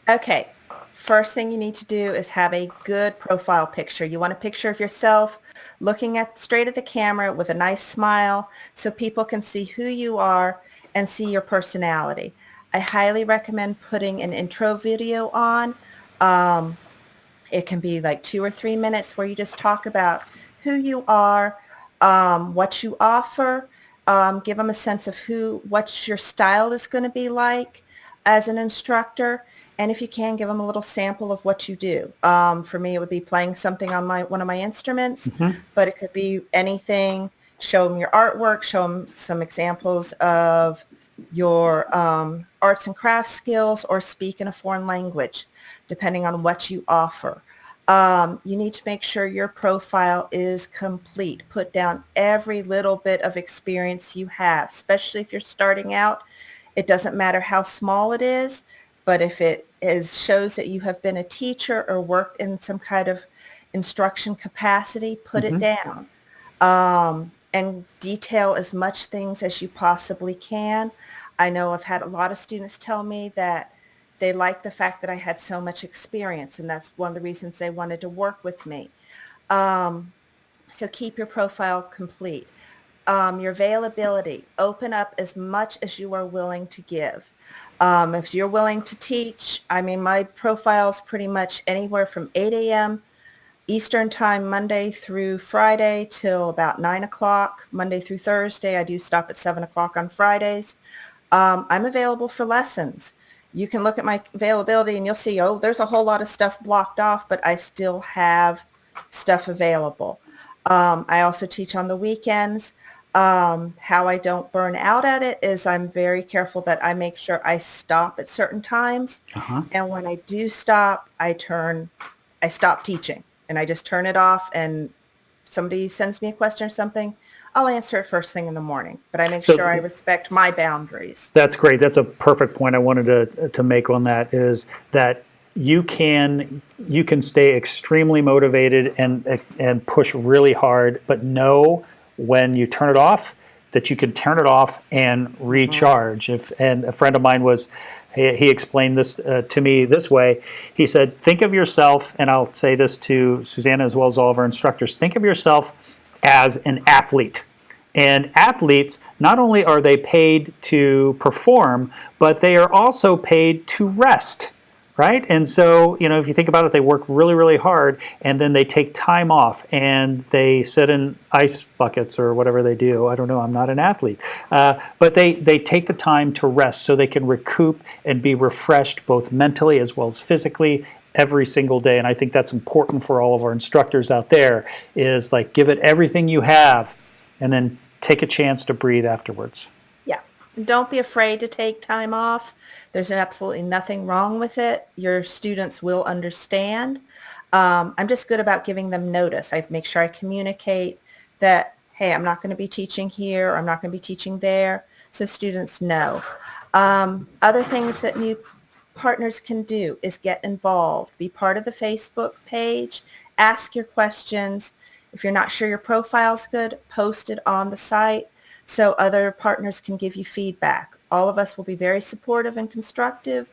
Okay. First thing you need to do is have a good profile picture. You want a picture of yourself looking straight at the camera with a nice smile so people can see who you are and see your personality. I highly recommend putting an intro video on. It can be like 2 or 3 minutes where you just talk about who you are, what you offer, give them a sense of what your style is going to be like as an instructor. And if you can, give them a little sample of what you do. For me, it would be playing something on one of my instruments, but it could be anything. Show them your artwork, show them some examples of your arts and crafts skills, or speak in a foreign language, depending on what you offer. You need to make sure your profile is complete. Put down every little bit of experience you have, especially if you're starting out. It doesn't matter how small it is, but if it shows that you have been a teacher or worked in some kind of instruction capacity, put it down. and detail as much things as you possibly can. I know I've had a lot of students tell me that they like the fact that I had so much experience, and that's one of the reasons they wanted to work with me. Um, so keep your profile complete. Your availability, open up as much as you are willing to give. If you're willing to teach, I mean, my profile is pretty much anywhere from 8 a.m. Eastern time, Monday through Friday till about 9 o'clock, Monday through Thursday. I do stop at 7 o'clock on Fridays. I'm available for lessons. You can look at my availability and you'll see, oh, there's a whole lot of stuff blocked off, but I still have stuff available. I also teach on the weekends. How I don't burn out at it is I'm very careful that I make sure I stop at certain times. Uh-huh. And when I do stop, I stop teaching and I just turn it off, and somebody sends me a question or something, I'll answer it first thing in the morning, but I make So sure I respect my boundaries. that's great. That's a perfect point I wanted to make on that, is that you can stay extremely motivated and push really hard, but know when you turn it off that you can turn it off and recharge. And a friend of mine he explained this to me this way. He said, think of yourself, and I'll say this to Susanna as well as all of our instructors, think of yourself as an athlete. And athletes, not only are they paid to perform, but they are also paid to rest, right? And so, if you think about it, they work really, really hard, and then they take time off, and they sit in ice buckets or whatever they do. I don't know. I'm not an athlete. But they take the time to rest so they can recoup and be refreshed both mentally as well as physically every single day. And I think that's important for all of our instructors out there, is like, give it everything you have, and then take a chance to breathe afterwards. Yeah. Don't be afraid to take time off. There's absolutely nothing wrong with it. Your students will understand. I'm just good about giving them notice. I make sure I communicate that, hey, I'm not going to be teaching here, or I'm not going to be teaching there, so students know. Other things that new partners can do is get involved. Be part of the Facebook page. Ask your questions. If you're not sure your profile's good, post it on the site so other partners can give you feedback. All of us will be very supportive and constructive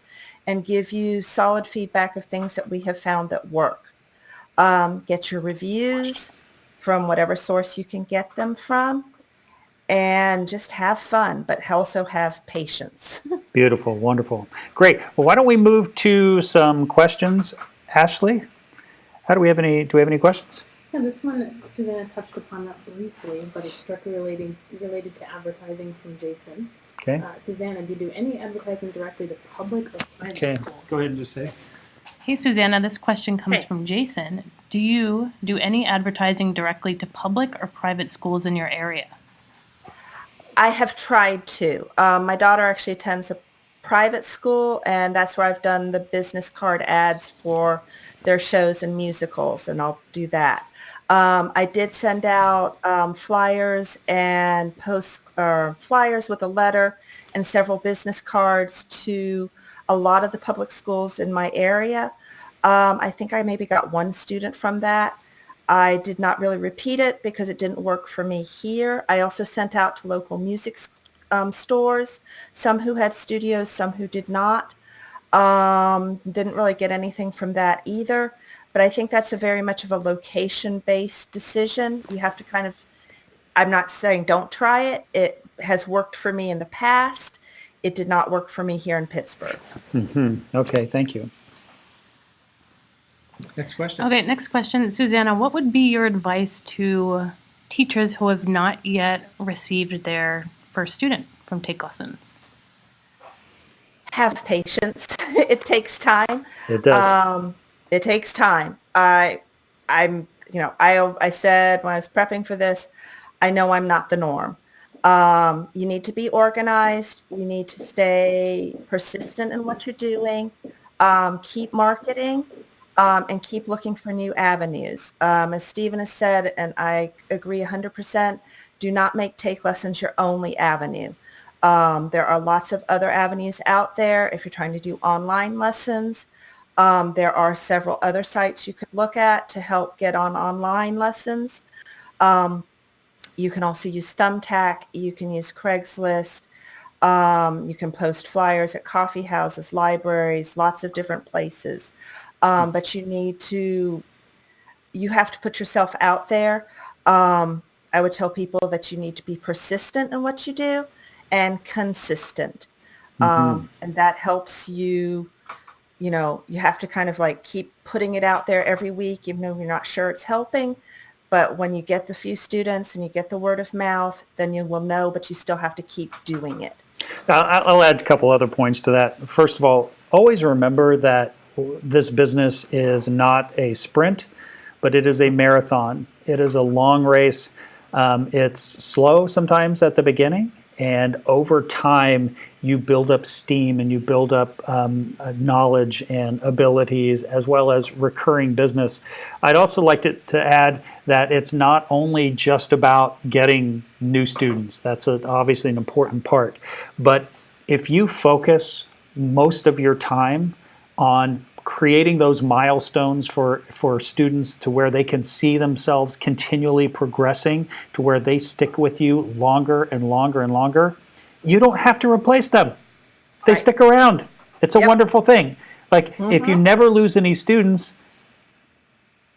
and give you solid feedback of things that we have found that work. Get your reviews from whatever source you can get them from, and just have fun, but also have patience. Beautiful, wonderful, great. Well, why don't we move to some questions, Ashley? Do we have any questions? Yeah, this one, Susanna touched upon that briefly, but it's directly related to advertising from Jason. Okay. Susanna, do you do any advertising directly to public or private schools? Okay, go ahead and just say. Hey, Susanna, this question comes from Jason. Do you do any advertising directly to public or private schools in your area? I have tried to. My daughter actually attends a private school, and that's where I've done the business card ads for their shows and musicals, and I'll do that. I did send out flyers and flyers with a letter and several business cards to a lot of the public schools in my area. I think I maybe got one student from that. I did not really repeat it because it didn't work for me here. I also sent out to local music stores, some who had studios, some who did not. Didn't really get anything from that either. But I think that's a very much of a location-based decision. You have to I'm not saying don't try it. It has worked for me in the past. It did not work for me here in Pittsburgh. Mm-hmm. Okay, thank you. Next question. Okay, next question. Susanna, what would be your advice to teachers who have not yet received their first student from TakeLessons? Have patience. It takes time. It does. It takes time. I said when I was prepping for this, I know I'm not the norm. You need to be organized. You need to stay persistent in what you're doing. Keep marketing, and keep looking for new avenues. As Steven has said, and I agree 100%, do not make TakeLessons your only avenue. There are lots of other avenues out there if you're trying to do online lessons. There are several other sites you could look at to help get on online lessons. You can also use Thumbtack. You can use Craigslist. You can post flyers at coffee houses, libraries, lots of different places. But you have to put yourself out there. I would tell people that you need to be persistent in what you do and consistent. And that helps you, you have to kind of like keep putting it out there every week, even though you're not sure it's helping. But when you get the few students and you get the word of mouth, then you will know, but you still have to keep doing it. I'll add a couple other points to that. First of all, always remember that this business is not a sprint, but it is a marathon. It is a long race. It's slow sometimes at the beginning, and over time you build up steam and you build up knowledge and abilities as well as recurring business. I'd also like to add that it's not only just about getting new students. That's obviously an important part. But if you focus most of your time on creating those milestones for students to where they can see themselves continually progressing to where they stick with you longer and longer and longer, you don't have to replace them. They stick around. It's a wonderful thing. Like if you never lose any students,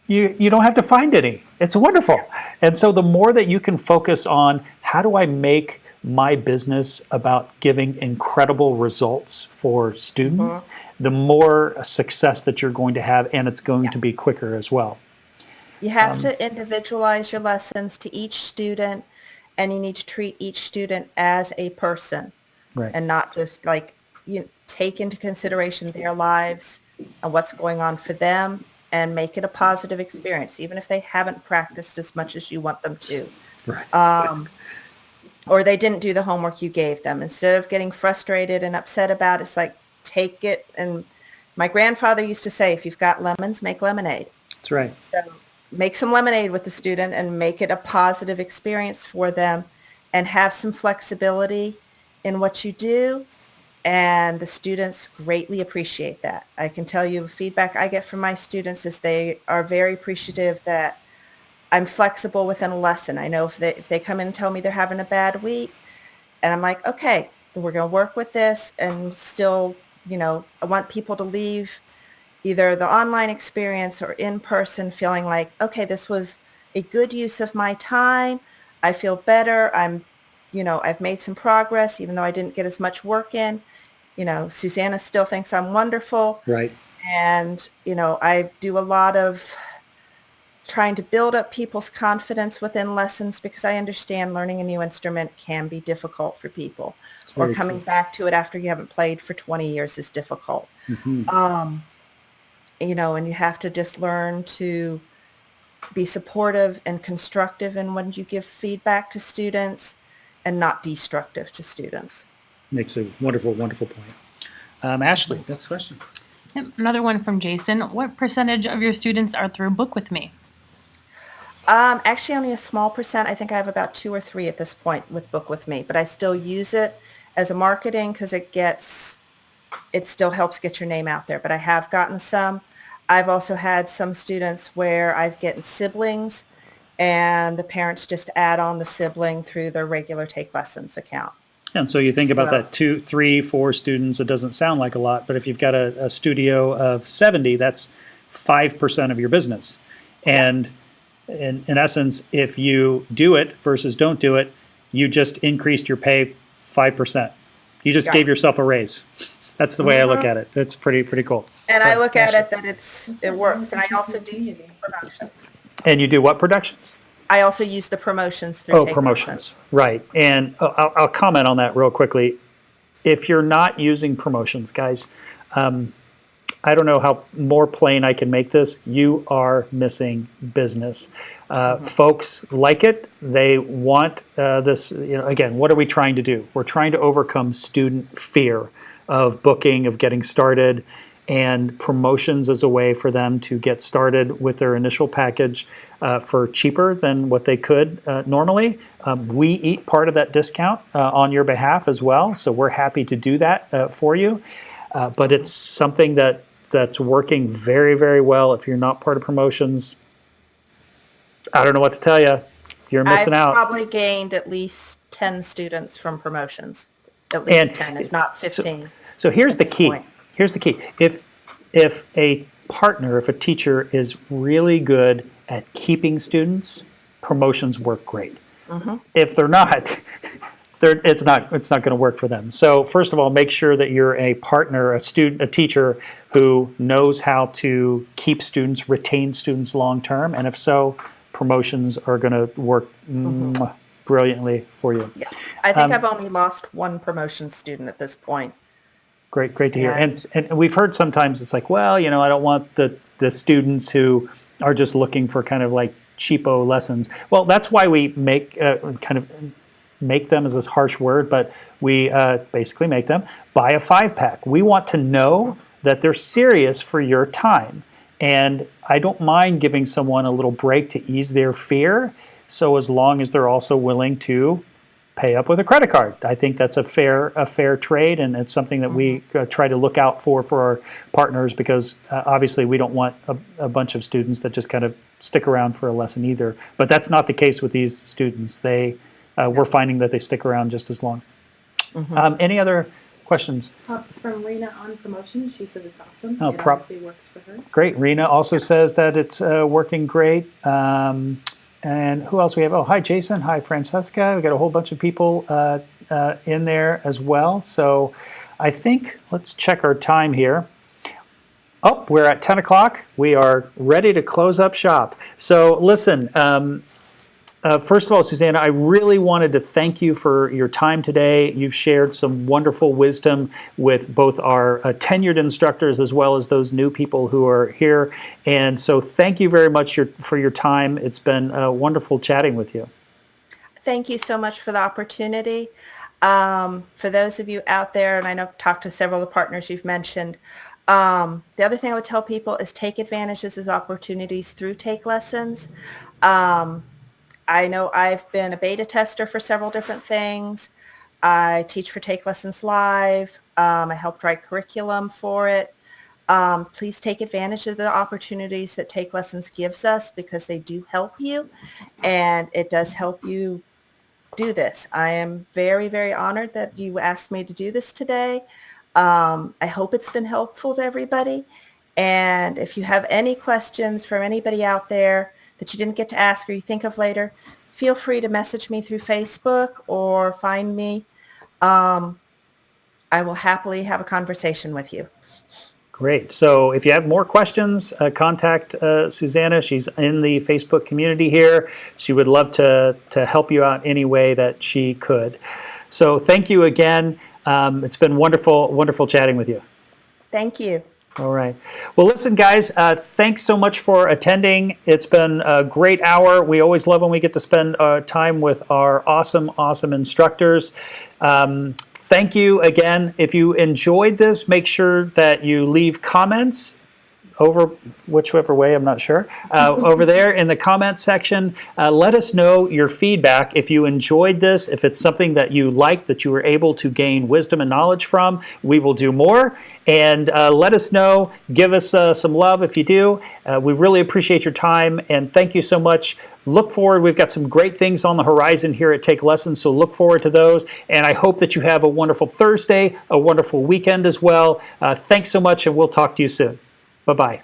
you don't have to find any. It's wonderful. And so the more that you can focus on how do I make my business about giving incredible results for students, the more success that you're going to have, and it's going to be quicker as well. You have to individualize your lessons to each student, and you need to treat each student as a person, and not just like take into consideration their lives and what's going on for them, and make it a positive experience, even if they haven't practiced as much as you want them to. Or they didn't do the homework you gave them. Instead of getting frustrated and upset about it, it's like, take it. And my grandfather used to say, if you've got lemons, make lemonade. That's right. So make some lemonade with the student and make it a positive experience for them, and have some flexibility in what you do. And the students greatly appreciate that. I can tell you the feedback I get from my students is they are very appreciative that I'm flexible within a lesson. I know if they come in and tell me they're having a bad week, and I'm like, okay, we're going to work with this, and still, I want people to leave either the online experience or in person feeling like, okay, this was a good use of my time. I feel better. I've made some progress, even though I didn't get as much work in. Susanna still thinks I'm wonderful. Right. And, I do a lot of trying to build up people's confidence within lessons, because I understand learning a new instrument can be difficult for people, or coming back to it after you haven't played for 20 years is difficult. And you have to just learn to be supportive and constructive in when you give feedback to students, and not destructive to students. Makes a wonderful, wonderful point. Ashley, next question. Another one from Jason. What percentage of your students are through Book With Me? Actually, only a small percent. I think I have about 2 or 3 at this point with Book With Me, but I still use it as a marketing because it still helps get your name out there. But I have gotten some. I've also had some students where I've gotten siblings, and the parents just add on the sibling through their regular TakeLessons account. And so you think about that 2, 3, 4 students, it doesn't sound like a lot, but if you've got a studio of 70, that's 5% of your business. And in essence, if you do it versus don't do it, you just increased your pay 5%. You just gave yourself a raise. That's the way I look at it. It's pretty cool. And I look at it that it works. And I also do productions. And you do what productions? I also use the promotions through TakeLessons. Promotions. Right. And I'll comment on that real quickly. If you're not using promotions, guys, I don't know how more plain I can make this. You are missing business. Folks like it. They want this. Again, what are we trying to do? We're trying to overcome student fear of booking, of getting started, and promotions as a way for them to get started with their initial package for cheaper than what they could normally. We eat part of that discount on your behalf as well, so we're happy to do that for you. But it's something that's working very, very well. If you're not part of promotions, I don't know what to tell you. you're missing I've out. probably gained at least 10 students from promotions. At And least 10, if not 15. So here's at the this key. point. Here's the key. If a partner, if a teacher is really good at keeping students, promotions work great. If they're not, it's not going to work for them. So first of all, make sure that you're a partner, a student, a teacher who knows how to keep students, retain students long term, and if so, promotions are going to work brilliantly for you. Yeah. I think I've only lost one promotion student at this point. Great to hear. And- And we've heard sometimes it's like, well, you know, I don't want the students who are just looking for kind of like cheapo lessons. Well, that's why we make make them is a harsh word, but we basically make them buy a 5-pack. We want to know that they're serious for your time. And I don't mind giving someone a little break to ease their fear, so as long as they're also willing to pay up with a credit card. I think that's a fair trade, and it's something that we try to look out for our partners, because obviously we don't want a bunch of students that just kind of stick around for a lesson either. But that's not the case with these students. We're finding that they stick around just as long. Any other questions? Props from Rena on promotion. She said it's awesome. Oh, it obviously works for her. Great. Rena also says that it's working great. And who else we have? Oh, hi, Jason. Hi, Francesca. We got a whole bunch of people in there as well. So I think let's check our time here. Oh, we're at 10 o'clock. We are ready to close up shop. So listen, first of all, Susanna, I really wanted to thank you for your time today. You've shared some wonderful wisdom with both our tenured instructors as well as those new people who are here. And so thank you very much for your time. It's been wonderful chatting with you. Thank you so much for the opportunity. For those of you out there, and I know I've talked to several of the partners you've mentioned, the other thing I would tell people is take advantage of these opportunities through TakeLessons. I know I've been a beta tester for several different things. I teach for TakeLessons Live. I helped write curriculum for it. Please take advantage of the opportunities that TakeLessons gives us, because they do help you, and it does help you do this. I am very, very honored that you asked me to do this today. I hope it's been helpful to everybody. And if you have any questions from anybody out there that you didn't get to ask or you think of later, feel free to message me through Facebook or find me. I will happily have a conversation with you. Great. So if you have more questions, contact Susanna. She's in the Facebook community here. She would love to help you out any way that she could. So thank you again. It's been wonderful chatting with you. Thank you. All right. Well, listen, guys, thanks so much for attending. It's been a great hour. We always love when we get to spend time with our awesome instructors. Thank you again. If you enjoyed this, make sure that you leave comments over whichever way, I'm not sure, over there in the comment section. Let us know your feedback. If you enjoyed this, if it's something that you liked, that you were able to gain wisdom and knowledge from, we will do more. And let us know. Give us some love if you do. We really appreciate your time, and thank you so much. Look forward. We've got some great things on the horizon here at TakeLessons, so look forward to those. And I hope that you have a wonderful Thursday, a wonderful weekend as well. Thanks so much, and we'll talk to you soon. Bye-bye.